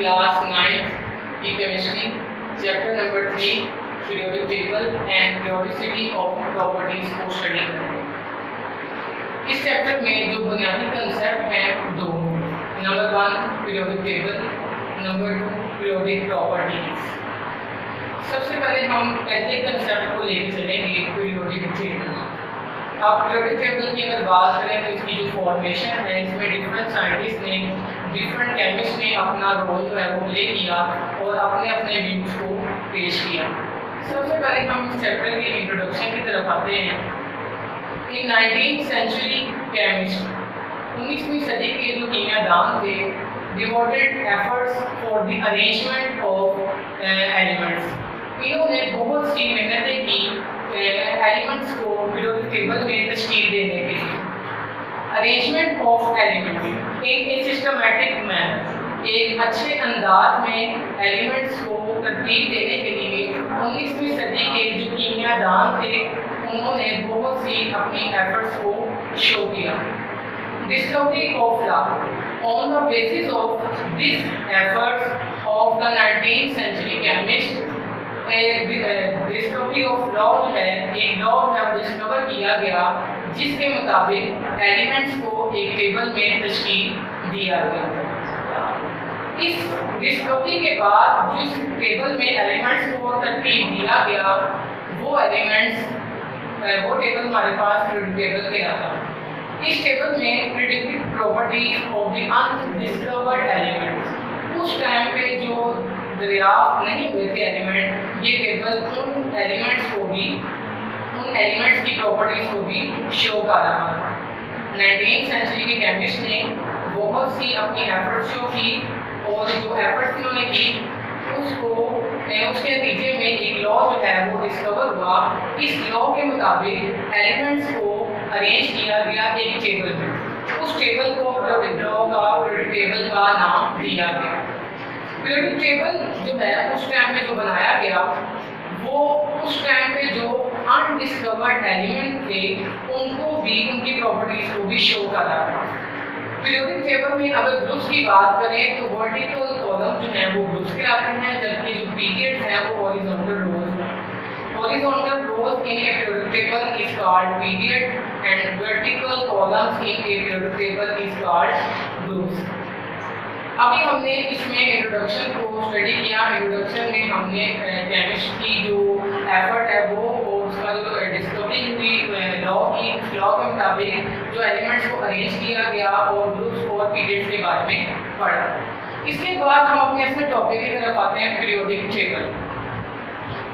class 9 e-chemistry, chapter number 3 periodic table and periodicity of properties को study करेंगे। इस chapter में जो बुनियादी कंसेप्ट हैं दो, number 1 periodic table, number 2 periodic properties. सबसे पहले हम पहले कंसेप्ट को लेकर चलेंगे पीरियोडिक टेबल। अब पीरियोडिक टेबल की अगर बात करें तो इसकी जो फॉर्मेशन है इसमें डिफरेंट साइंटिस्ट ने, डिफरेंट केमिस्ट ने अपना रोल जो है वो प्ले किया और अपने अपने व्यूज को पेश किया। सबसे पहले हम इस चैप्टर के इंट्रोडक्शन की तरफ आते हैं। इन 19th सेंचुरी केमिस्ट, 19वीं सदी के जो कीमियादान थे, devoted efforts for the arrangement of elements. इन्होंने बहुत सी मेहनतें की एलिमेंट्स को पीरियोडिक टेबल में तशकील देने के लिए। अरेंजमेंट ऑफ एलिमेंट्स एक सिस्टमैटिक मैनर, एक अच्छे अंदाज में एलिमेंट्स को तरतीब देने के लिए 19वीं सदी के जो कीमियादान थे उन्होंने बहुत सी अपनी एफर्ट्स को शो किया। Discovery of law, on the basis of this efforts of the 19th century chemist, discovery of law है, एक लॉ है डिस्कवर किया गया जिसके मुताबिक एलिमेंट्स को एक टेबल में तशकील दिया गया। इस डिस्कवरी के बाद जिस टेबल में एलिमेंट्स को तरतीब दिया गया वो टेबल हमारे पास टेबल के आता। इस टेबल में predicted properties of the undiscovered elements, उस टाइम पे जो दरियाफ्त नहीं हुए थे एलिमेंट, ये टेबल उन एलिमेंट्स की प्रॉपर्टीज को भी शो कर रहा था। 19th सेंचुरी के केमिस्ट ने बहुत सी अपनी एफर्ट्स शो की और जो एफर्ट्स उन्होंने की उसके नतीजे में एक लॉ जो है वो डिस्कवर हुआ। इस लॉ के मुताबिक एलिमेंट्स को अरेंज किया गया एक टेबल में। उस टेबल को पीरियोडिक टेबल का नाम दिया गया। पीरियोडिक टेबल जो है उस टाइम में जो बनाया गया वो उस टाइम पे जो अनडिस्कवर्ड एलिमेंट थे उनको भी, उनकी प्रॉपर्टीज को भी शो कर रहा था। पीरियोडिक टेबल में अगर ग्रुप्स की बात करें तो वर्टिकल कॉलम जो है वो ग्रुप्स के आते हैं, जबकि जो पीरियड्स हैं वो हॉरिजॉन्टल रोज हैं। Horizontal rows in a periodic table is called period and vertical columns in a periodic table is called groups. अभी हमने इसमें इंट्रोडक्शन को स्टडी किया। इंट्रोडक्शन में हमने केमिस्ट की जो एफर्ट है वो और उसका जो डिस्कवरी हुई लॉ की, उस लॉ के मुताबिक जो एलिमेंट्स को अरेंज किया गया और ग्रुप्स और पीरियड्स के बारे में पढ़ा। इसके बाद हम अपने इसमें टॉपिक की तरफ आते हैं पीरियोडिक टेबल।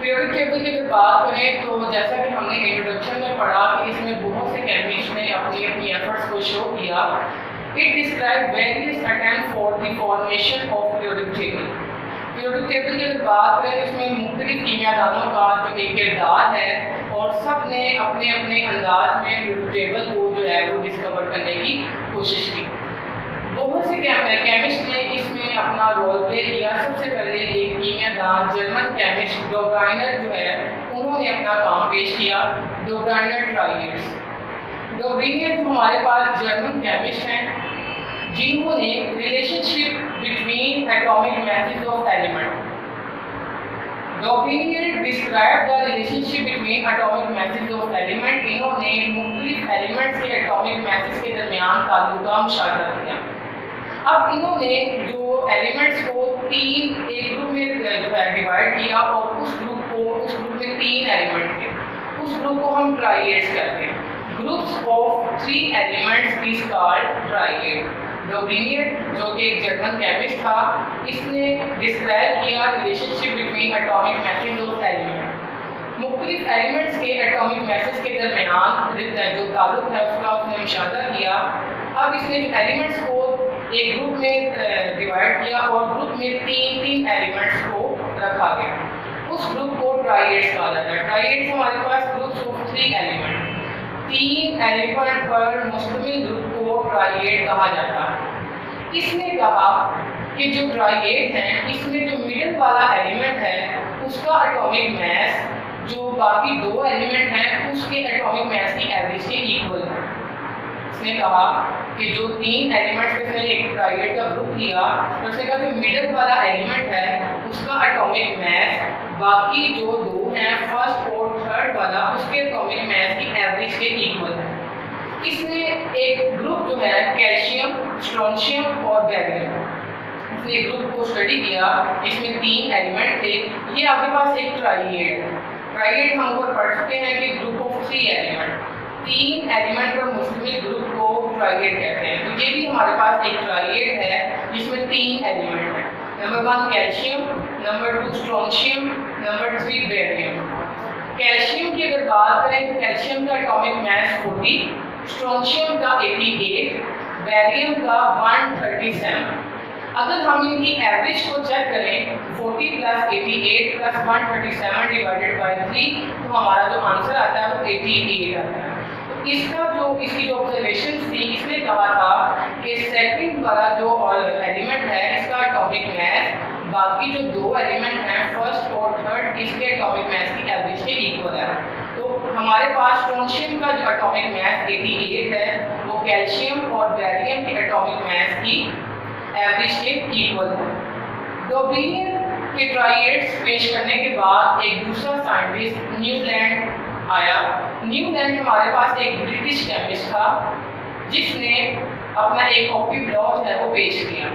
पीरियोडिक टेबल की अगर बात करें तो जैसा कि हमने इंट्रोडक्शन में पढ़ा कि इसमें बहुत से केमिस्ट ने अपनी अपनी एफर्ट्स को शो किया। It describes various attempts for the formation of periodic table. Periodic table की अगर बात करें इसमें मुख्तलिफ कीमियादानों का जो एक किरदार है और सब ने अपने अपने अंदाज में periodic table को जो है वो डिस्कवर करने की कोशिश की। बहुत से केमिस्ट ने इसमें अपना रोल प्ले किया। सबसे पहले एक कीमियादान जर्मन केमिस्ट डोब्राइनर जो है उन्होंने अपना काम पेश किया, डोब्राइनर ट्राइएड्स। डोब्राइनर हमारे पास जर्मन केमिस्ट हैं जिन्होंने relationship between atomic masses of element, Döbereiner describe the relationship between atomic masses of element. इन्होंने मुख्तलिफ एलिमेंट्स के एटॉमिक masses के दरमियान ताल्लुक का मुशाहिदा किया। अब इन्होंने जो एलिमेंट्स को एक ग्रुप में डिवाइड किया और उस ग्रुप में 3 एलिमेंट थे, उस ग्रुप को हम ट्राइएड्स कहते हैं। Groups of 3 elements is called triad. Döbereiner जो कि एक जर्मन केमिस्ट था, इसने डिस्क्राइब किया relationship between atomic masses of element. मुख्तलिफ एलिमेंट्स के एटॉमिक masses के दरमियान जो ताल्लुक है उसका उसने मुशाहिदा किया। अब इसने एलिमेंट्स को एक ग्रुप में डिवाइड किया और ग्रुप में 3 एलिमेंट्स को रखा गया। उस ग्रुप को ट्राइएड्स कहा जाता है। ट्राइएड्स हमारे पास ग्रुप्स ऑफ 3 एलिमेंट, 3 एलिमेंट पर मुश्तमिल ग्रुप को ट्राइएड कहा जाता है। इसने कहा कि जो ट्राइएड है इसमें जो मिडिल वाला एलिमेंट है उसका एटॉमिक मास जो बाकी 2 एलिमेंट हैं उसके एटॉमिक मास की एवरेज के इक्वल है। इसने कहा कि जो 3 एलिमेंट्स में एक ट्राइएड का ग्रुप लिया तो उसने कहा कि मिडल वाला एलिमेंट है उसका एटॉमिक मास बाकी जो 2 हैं फर्स्ट और थर्ड वाला उसके एटॉमिक मास की एवरेज के इक्वल है। इसने एक ग्रुप जो है कैल्शियम, स्ट्रोंशियम और बेरियम, इसने ग्रुप को स्टडी किया। इसमें 3 एलिमेंट थे। ये आपके पास एक ट्राइएड है। ट्राइएड हम ऊपर पढ़ चुके हैं कि ग्रुप ऑफ 3 एलिमेंट, 3 एलिमेंट पर मुश्तमिल ग्रुप को ट्राइएड कहते हैं। तो ये भी हमारे पास एक ट्राइएड है जिसमें 3 एलिमेंट हैं। Number 1 calcium, number 2 strontium, number 3 barium. Calcium की अगर बात करें तो कैल्शियम का एटॉमिक मास 40, स्ट्रोंशियम का 88, बेरियम का 137। अगर हम इनकी एवरेज को चेक करें 40 + 88 + 137 डिवाइडेड बाय 3 तो हमारा जो आंसर आता है वो 88 आता है। तो इसकी जो ऑब्जर्वेशन थी, इसने कहा था कि सेकंड वाला जो एलिमेंट है इसका एटॉमिक मास बाकी जो 2 एलिमेंट हैं फर्स्ट और थर्ड इसके एटॉमिक मास की एवरेज के इक्वल है। तो हमारे पास स्ट्रोंशियम का जो एटॉमिक मास 88 है वो कैल्शियम और बेरियम के एटॉमिक मास की एवरेज के इक्वल है। डोब्रिनियर के ट्राइएड्स पेश करने के बाद एक दूसरा साइंटिस्ट न्यूलैंड आया। न्यूलैंड हमारे पास एक ब्रिटिश केमिस्ट था जिसने अपना एक ऑक्टिव लॉ है वो पेश किया।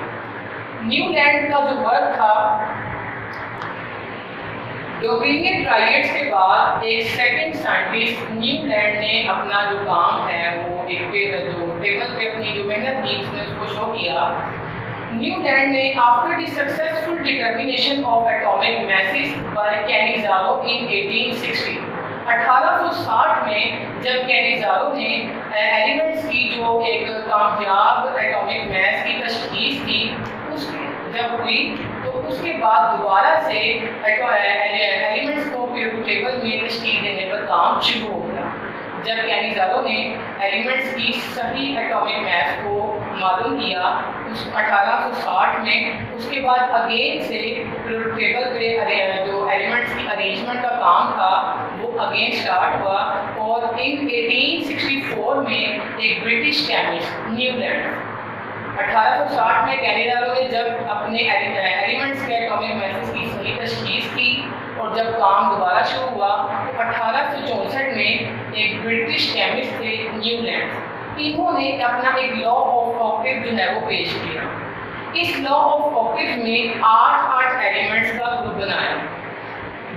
न्यूलैंड का जो वर्क था, डोब्रिनियर ट्राइएड्स के बाद एक सेकंड साइंटिस्ट न्यूलैंड ने अपना जो काम है वो एक टेबल पे अपनी जो मेहनत की उसने उसको शो किया। न्यूलैंड ने after the successful determination of atomic masses by Cannizzaro in 1860, 1860 में जब कैनिज़ारो ने एलिमेंट्स की जो एक कामयाब एटॉमिक मास की तशख़ीस की जब हुई तो उसके बाद दोबारा से एलिमेंट्स को पीरियोडिक टेबल में तशकील देने पर काम शुरू हो गया। जब कैनिज़ारो ने एलिमेंट्स की सही एटॉमिक मास को मालूम किया उस 1860 में, उसके बाद अगेन से पीरियोडिक टेबल पे जो एलिमेंट्स की अरेंजमेंट का काम था वो अगेन स्टार्ट हुआ और इन 1864 में एक ब्रिटिश केमिस्ट न्यूलैंड 1860 में कैनिज़ारो ने जब अपने एलिमेंट्स के एटॉमिक मासेस की सही तशख़ीस की और जब काम दोबारा शुरू हुआ तो 1864 में एक ब्रिटिश केमिस्ट थे न्यूलैंड, इन्होंने अपना एक लॉ ऑफ ऑक्टेव जो है वो पेश किया। इस लॉ ऑफ ऑक्टेव में 8 एलिमेंट्स का ग्रुप बनाया।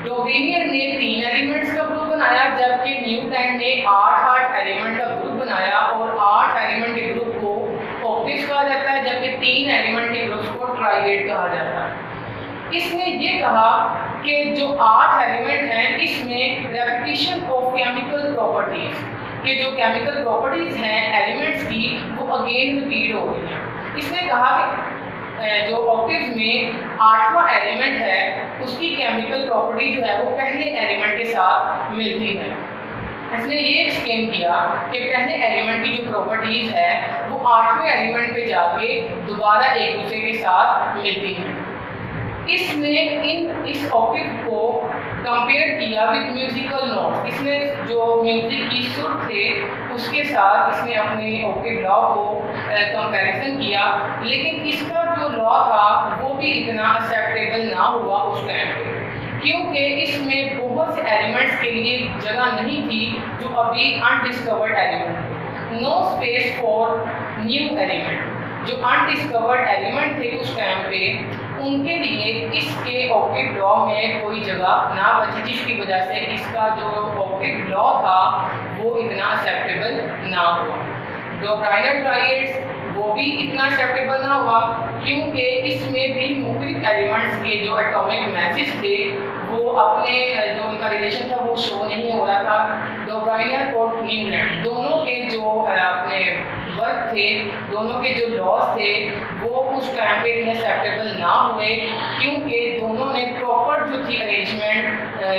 डोब्रिनियर ने 3 एलिमेंट्स का ग्रुप बनाया जबकि न्यूलैंड ने 8 एलिमेंट का ग्रुप बनाया और 8 एलिमेंट के ग्रुप को ऑक्टेव कहा जाता है जबकि 3 एलिमेंट के ग्रुप्स को ट्राइएड कहा जाता है। इसने ये कहा कि जो 8 एलिमेंट हैं इसमें रेपिटेशन ऑफ केमिकल प्रॉपर्टीज, कि जो केमिकल प्रॉपर्टीज हैं एलिमेंट्स की वो अगेन रिपीट हो गई हैं। इसने कहा कि जो ऑक्टेव में 8वां एलिमेंट है उसकी केमिकल प्रॉपर्टी जो है वो पहले एलिमेंट के साथ मिलती है। इसने ये एक्सप्लेन किया कि पहले एलिमेंट की जो प्रॉपर्टीज है वो 8वें एलिमेंट पे जाके दोबारा एक दूसरे के साथ मिलती हैं। इसने इस ऑक्टेव को कंपेयर किया विद म्यूजिकल नोट्स। इसने जो म्यूजिक की सुर थे उसके साथ इसने अपने ऑक्टेव लॉ को कंपैरिजन किया, लेकिन इसका जो लॉ था वो भी इतना एक्सेप्टेबल ना हुआ उस टाइम पे, क्योंकि इसमें बहुत से एलिमेंट्स के लिए जगह नहीं थी जो अभी undiscovered element, no space for new element. जो अनडिस्कवर्ड एलिमेंट थे उस टाइम पे उनके लिए इसके ऑक्टेव लॉ में कोई जगह ना बची, जिसकी वजह से इसका जो ऑक्टेव लॉ था वो इतना एक्सेप्टेबल ना हुआ। डोब्राइनर ट्राइएड्स वो भी इतना एक्सेप्टेबल ना हुआ क्योंकि इसमें भी मुख्तलिफ एलिमेंट्स के जो एटॉमिक मासेस थे वो अपने जो उनका रिलेशन था वो शो नहीं हो रहा था। डोब्राइनर और न्यूलैंड दोनों के जो अपने वर्क थे, दोनों के जो लॉज थे वो उस टाइम पे इतने एक्सेप्टेबल ना हुए क्योंकि दोनों ने प्रॉपर जो थी अरेंजमेंट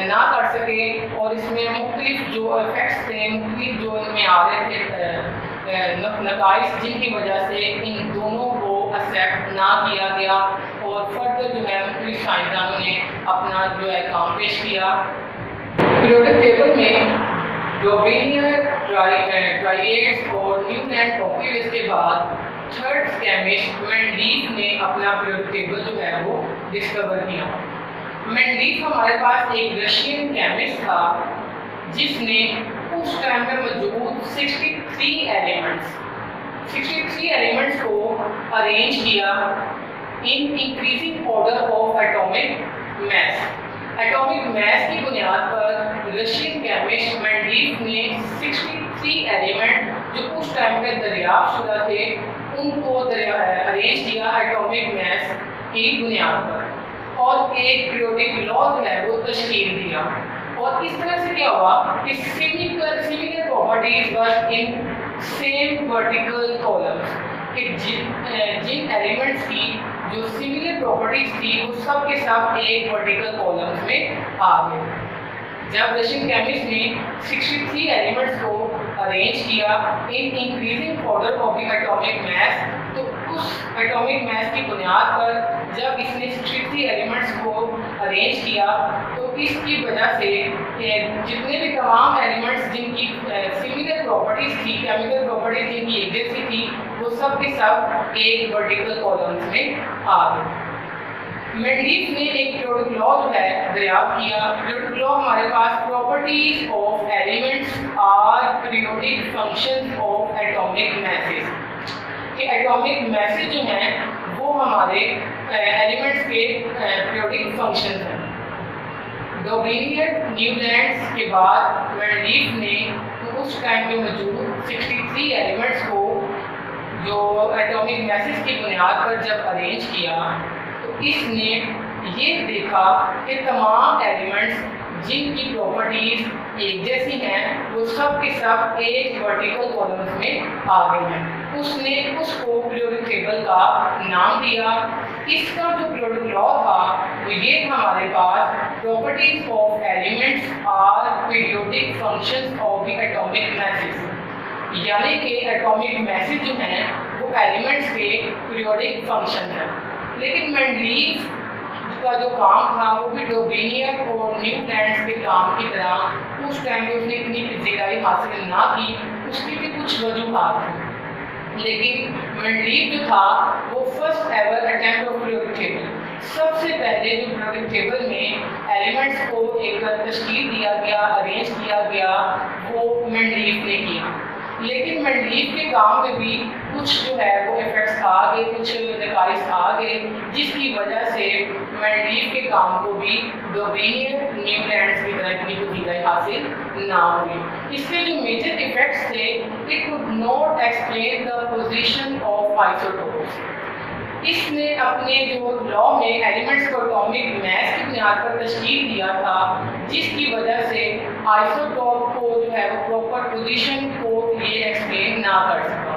ना कर सके और इसमें मुख्तलिफ जो इफेक्ट्स थे, मुख्तलिफ जो इनमें आ रहे थे नकाइस, जिनकी वजह से इन दोनों को एक्सेप्ट ना किया गया और फर्दर जो है मुख्तलिफ साइंसदानों ने अपना जो है काम पेश किया। पीरियोडिक टेबल में डोबेनियर, ट्राइएट्स और न्यूलैंड टॉपीवेस के बाद थर्ड केमिस्ट मेंडलीफ ने अपना पीरियोडिक टेबल जो है वो डिस्कवर किया। मेंडलीफ हमारे पास एक रशियन केमिस्ट था जिसने उस टाइम में मौजूद 63 एलिमेंट्स को अरेंज किया in increasing order of atomic mass. Atomic mass की बुनियाद पर रशियन केमिस्ट मेंडलीफ ने 63 एलिमेंट जो उस टाइम में दरियाफ्त शुदा थे उनको अरेंज किया एटॉमिक मैस की बुनियाद पर और एक पीरियोडिक लॉ जो है वो तशकील दिया। और इस तरह से क्या हुआ कि similar properties were in same vertical columns कि जिन एलिमेंट्स की जो सिमिलर प्रॉपर्टीज थी वो सब के सब एक वर्टिकल कॉलम्स में आ गए। जब रशियन केमिस्ट ने 63 एलिमेंट्स को अरेंज किया in increasing order of the atomic mass, तो उस एटॉमिक मैस की बुनियाद पर जब इसने 63 एलिमेंट्स को अरेंज किया तो इसकी वजह से जितने भी तमाम एलिमेंट्स जिनकी सिमिलर प्रॉपर्टीज थी, केमिकल प्रॉपर्टीज जिनकी एक जैसी थी, वो सब के सब एक वर्टिकल कॉलम्स में आ गए। मेंडलीफ ने एक पीरियोडिक लॉ जो है दरियाफ्त किया। पीरियोडिक लॉ हमारे पास properties of elements are periodic functions of atomic masses कि एटॉमिक मैसेज जो हैं वो हमारे एलिमेंट्स के पीरियोडिक फंक्शन हैं। डोबेनियर, न्यूलैंड्स के बाद मेंडलीफ ने उस टाइम में मौजूद 63 एलिमेंट्स को जो एटॉमिक मैसेज की बुनियाद पर जब अरेंज किया तो इसने ये देखा कि तमाम एलिमेंट्स जिनकी प्रॉपर्टीज एक जैसी हैं वो सब के सब एक वर्टिकल कॉलम्स में आ गए हैं। उसने उसको पीरियोडिक टेबल का नाम दिया। इसका जो पीरियोडिक लॉ था वो ये हमारे पास properties of elements are periodic functions of the atomic masses, यानी कि एटॉमिक मैसेज जो हैं वो एलिमेंट्स के पीरियोडिक फंक्शन हैं। लेकिन मेंडलीफ का जो काम था वो भी डोबेनियर और न्यूलैंड्स के काम की तरह उस टाइम में उसने इतनी पजीराई हासिल ना की, उसकी भी कुछ वजूहात थी। लेकिन मेंडलीफ जो था वो first ever attempt of periodic table, सबसे पहले जो पीरियोडिक टेबल में एलिमेंट्स को एक तशकील दिया गया, अरेंज किया गया, वो मेंडलीफ ने किया। लेकिन मेंडलीफ के काम में भी कुछ जो है वो इफेक्ट्स आ गए, कुछ नकाइस आ गए, जिसकी वजह से मेंडलीफ के काम को भी डोबेनियर, न्यूलैंड्स की तरह इतनी पजीराई हासिल ना हुई। इसके जो मेजर इफेक्ट्स थे, it could not explain the position of isotopes. इसने अपने जो लॉ में एलिमेंट्स को एटॉमिक मैस की बुनियाद पर तशकील दिया था, जिसकी वजह से आइसोटोप को जो है वो प्रॉपर पोजीशन को ये एक्सप्लेन ना कर सका।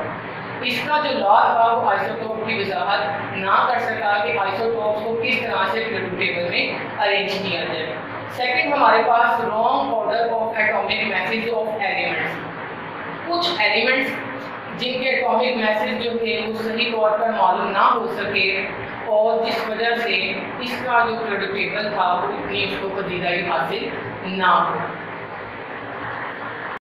इसका जो लॉ था वो आइसोटोप की वजाहत ना कर सका कि आइसोटोप्स को किस तरह से पीरियोडिक टेबल में अरेंज किया जाए। सेकंड, हमारे पास wrong order of atomic masses of elements. कुछ एलिमेंट्स जिनके एटॉमिक मैसेज जो थे वो सही तौर पर मालूम ना हो सके और जिस वजह से इसका जो पीरियोडिक टेबल था वो इतनी उसको पजीराई हासिल ना हो।